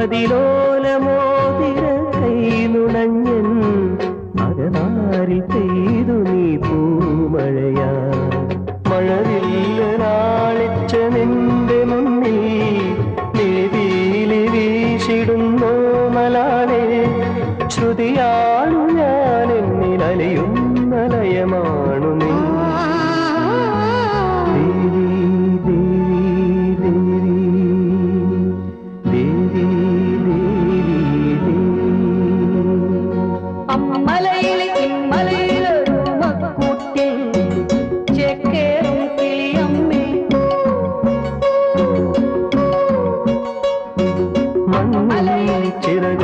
അതിലോലമോതിര കൈനുണഞ്ഞൻ അകതാരിൽ പെയ്തു നീ പൂമഴയാ മഴവില്ലനാളിച്ച നിന്റെ മുന്നിൽ നീതിയിലെ വീശിടുന്നോ മലാളെ ശ്രുതിയാണു ഞാൻ എന്നിൽ അലയുന്ന ലയമാണു നീ ചിറക്